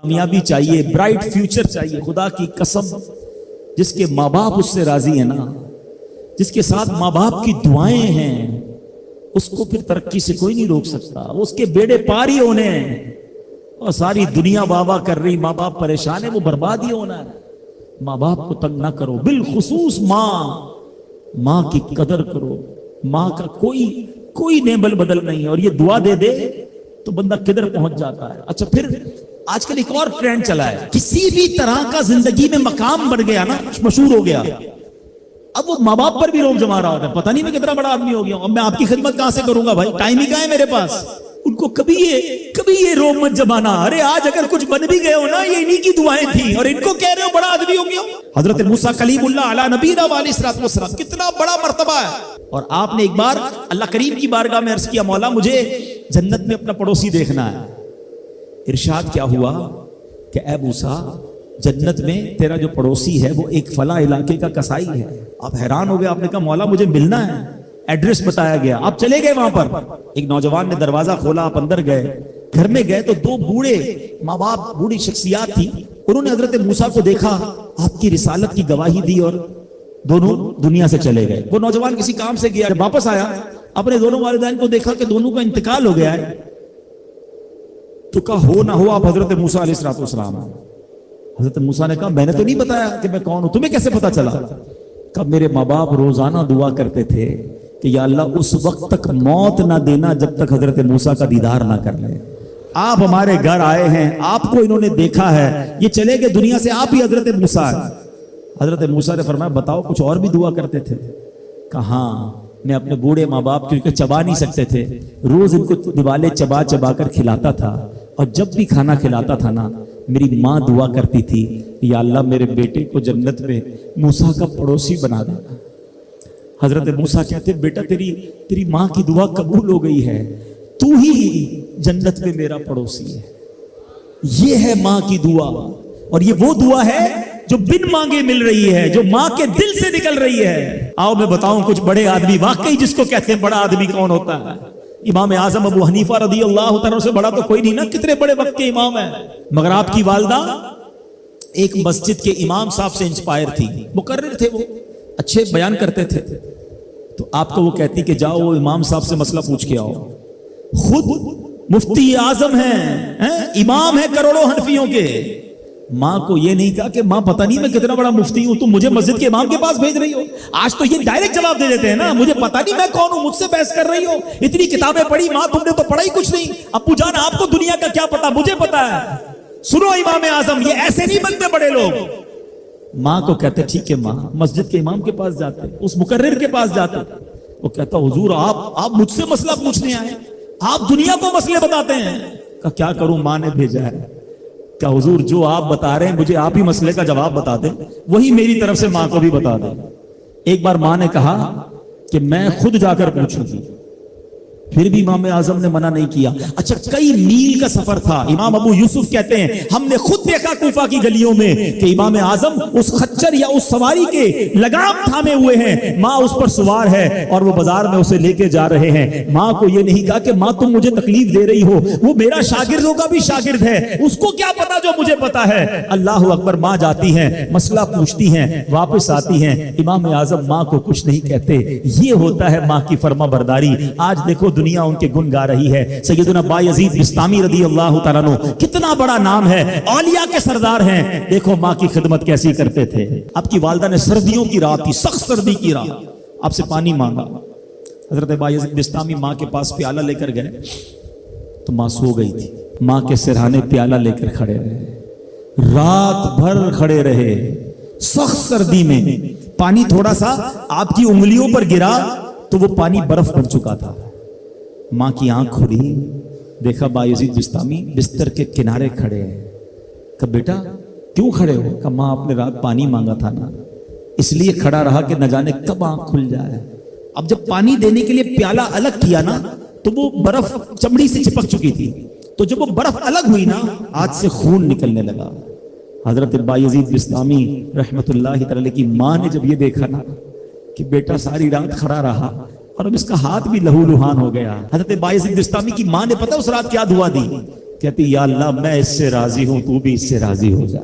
کامیابی چاہیے، bright future چاہیے، خدا کی قسم جس کے ماں باپ اس سے راضی ہیں نا، جس کے ساتھ ماں باپ کی دعائیں ہیں، اس کو پھر ترقی سے کوئی نہیں روک سکتا، اس کے بیڑے پار ہی ہونے ہیں۔ اور ساری دنیا واہ واہ کر رہی، ماں باپ پریشان ہے، وہ برباد ہی ہونا ہے۔ ماں باپ کو تنگ نہ کرو، بالخصوص ماں کی قدر کرو۔ ماں کا کوئی نیبل بدل نہیں ہے، اور یہ دعا دے دے تو بندہ کدھر پہنچ جاتا ہے۔ اچھا پھر آج کل ایک اور ٹرینڈ چلا ہے، کسی بھی طرح کا زندگی میں مقام بڑھ گیا نا، مشہور ہو گیا، اب وہ ماں باپ پر بھی روب جما رہا ہوتا ہے، پتہ نہیں میں کتنا بڑا آدمی ہو گیا ہوں، اب میں آپ کی خدمت کہاں سے کروں گا بھائی، ٹائم ہی کہاں ہے میرے پاس۔ ان کو کبھی یہ روب مت جمانا، ارے آج اگر کچھ بن بھی گئے ہو نا، یہ انہی کی دعائیں تھیں، اور ان کو کہہ رہے ہو بڑا آدمی ہو گیا۔ حضرت موسیٰ کلیم اللہ علی نبینا علیہ السلام کتنا بڑا مرتبہ ہے، اور آپ نے ایک بار اللہ کریم کی بارگاہ میں عرض کیا، مولا مجھے جنت میں اپنا پڑوسی دیکھنا ہے۔ ارشاد کیا ہوا کہ اے موسیٰ، جنت میں تیرا جو پڑوسی ہے وہ ایک فلاں علاقے کا کسائی ہے۔ آپ حیران ہو گئے، آپ نے کہا مولا مجھے ملنا ہے، ایڈریس بتایا گیا، آپ چلے گئے وہاں پر۔ ایک نوجوان نے دروازہ کھولا، آپ اندر گئے، گھر میں گئے تو دو بوڑھے ماں باپ، بوڑھی شخصیات تھی، انہوں نے حضرت موسیٰ کو دیکھا، آپ کی رسالت کی گواہی دی، اور دونوں دنیا سے چلے گئے۔ وہ نوجوان کسی کام سے گیا، جب واپس آیا اپنے دونوں والدین کو دیکھا کہ دونوں کا انتقال ہو گیا ہے، تو کہا ہو نہ ہو آپ حضرت موسیٰ علیہ السلام۔ حضرت موسیٰ نے کہا میں نے تو نہیں بتایا کہ میں کون ہوں، تمہیں کیسے پتا چلا؟ کہ میرے ماں باپ روزانہ دعا کرتے تھے کہ یا اللہ اس وقت تک موت نہ دینا جب تک حضرت موسیٰ کا دیدار نہ کر لیں۔ آپ ہمارے گھر آئے ہیں، آپ کو انہوں نے دیکھا ہے، یہ چلے گئے دنیا سے، آپ ہی حضرت موسیٰ ہیں۔ حضرت موسیٰ نے فرمایا بتاؤ کچھ اور بھی دعا کرتے تھے؟ کہاں میں اپنے بوڑھے ماں باپ کیونکہ چبا نہیں سکتے تھے، روز ان کو دیوالے چبا چبا کر کھلاتا تھا، اور جب بھی کھانا کھلاتا تھا نا، میری ماں دعا کرتی تھی یا اللہ میرے بیٹے کو جنت میں موسیٰ کا پڑوسی بنا دینا۔ حضرت موسیٰ کہتے بیٹا تیری ماں کی دعا قبول ہو گئی ہے، تو ہی جنت میں میرا پڑوسی ہے۔ یہ ہے ماں کی دعا، اور یہ وہ دعا ہے جو بن مانگے مل رہی ہے، جو ماں کے دل سے نکل رہی ہے۔ آؤ میں بتاؤں کچھ بڑے آدمی، واقعی جس کو کہتے ہیں بڑا آدمی کون ہوتا ہے؟ امام اعظم ابو حنیفہ رضی اللہ تعالیٰ سے بڑا تو کوئی نہیں نا، کتنے بڑے وقت کے امام ہیں، مگر آپ کی والدہ ایک مسجد کے امام صاحب سے انسپائر تھی، مقرر تھے، وہ اچھے بیان کرتے تھے، تو آپ کو وہ کہتی کہ جاؤ وہ امام صاحب سے مسئلہ پوچھ کے آؤ۔ خود مفتی اعظم ہیں، امام ہیں کروڑوں حنفیوں کے، ماں کو یہ نہیں کہا کہ ماں پتہ نہیں میں کتنا بڑا مفتی ہوں، تم مجھے مسجد کے امام کے پاس بھیج رہی ہو۔ آج تو یہ ڈائریکٹ جواب دے دیتے ہیں نا، مجھے پتہ نہیں میں کون ہوں، مجھ سے بحث کر رہی ہو، اتنی کتابیں پڑھی، ماں تم نے تو پڑھا ہی کچھ نہیں، ابو جان آپ کو دنیا کا کیا پتا، مجھے پتا ہے۔ سنو امام اعظم، یہ ایسے نہیں بنتے بڑے لوگ۔ ماں کو کہتے ٹھیک ہے ماں، مسجد کے امام کے پاس جاتے، اس مقرر کے پاس جاتے، وہ کہتا حضور آپ مجھ سے مسئلہ پوچھنے آئے، آپ دنیا کو مسئلے بتاتے ہیں۔ کہ کیا کروں، ماں نے بھیجا ہے۔ کہ حضور جو آپ بتا رہے ہیں مجھے آپ ہی مسئلے کا جواب بتا دیں، وہی میری طرف سے ماں کو بھی بتا دیں۔ ایک بار ماں نے کہا کہ میں خود جا کر پوچھوں گی، پھر بھی امام اعظم نے منع نہیں کیا۔ اچھا کئی میل کا سفر تھا، امام ابو یوسف کہتے ہیں ہم نے خود دیکھا کوفہ کی گلیوں میں کہ امام اعظم اس خچر یا اس سواری کے لگام تھامے ہوئے ہیں، ماں اس پر سوار ہے اور وہ بازار میں اسے لے کے جا رہے ہیں۔ ماں کو یہ نہیں کہا کہ ماں تم مجھے تکلیف دے رہی ہو، وہ میرا شاگردوں کا بھی شاگرد ہے، اس کو کیا پتا جو مجھے پتا ہے۔ اللہ اکبر، ماں جاتی ہیں، مسئلہ پوچھتی ہیں، واپس آتی ہیں، امام اعظم ماں کو کچھ نہیں کہتے۔ یہ ہوتا ہے ماں کی فرما برداری۔ آج دیکھو دنیا ان کے گن گا رہی ہے۔ سیدنا بایزید بستامی رضی اللہ تعالیٰ عنہ کتنا بڑا نام ہے، اولیاء کے سردار ہیں، دیکھو ماں کی خدمت کیسی کرتے تھے۔ آپ کی والدہ نے سردیوں کی رات تھی، سخت سردی کی رات، آپ سے پانی مانگا، حضرت بایزید بستامی ماں کے پاس پیالہ لے کر گئے تو ماں سو گئی تھی، ماں کے سرہانے پیالہ لے کر کھڑے رہے، رات بھر کھڑے رہے، سخت سردی میں پانی تھوڑا سا آپ کی انگلیوں پر گرا تو وہ پانی برف بن چکا تھا۔ ماں کی آنکھ کھلی، دیکھا بایزید بستامی بستر کے کنارے کھڑے ہیں۔ کہ بیٹا کیوں کھڑے ہو؟ کہ ماں آپ نے رات پانی مانگا تھا نا، اس لیے کھڑا رہا کہ نہ جانے کب آنکھ کھل جائے۔ اب جب پانی دینے کے لیے پیالہ الگ کیا نا تو وہ برف چمڑی سے چپک چکی تھی، تو جب وہ برف الگ ہوئی نا ہاتھ سے خون نکلنے لگا۔ حضرت بایزید بستامی رحمت اللہ تعالی کی ماں نے جب یہ دیکھا نا کہ بیٹا ساری رات کھڑا رہا اور اب اس کا ہاتھ بھی لہو لہان ہو گیا، حضرت بایزید بستامی کی ماں نے پتہ اس رات کیا دعا دی؟ کہتی یا اللہ میں اس سے راضی ہوں، تو بھی اس سے راضی ہو جا۔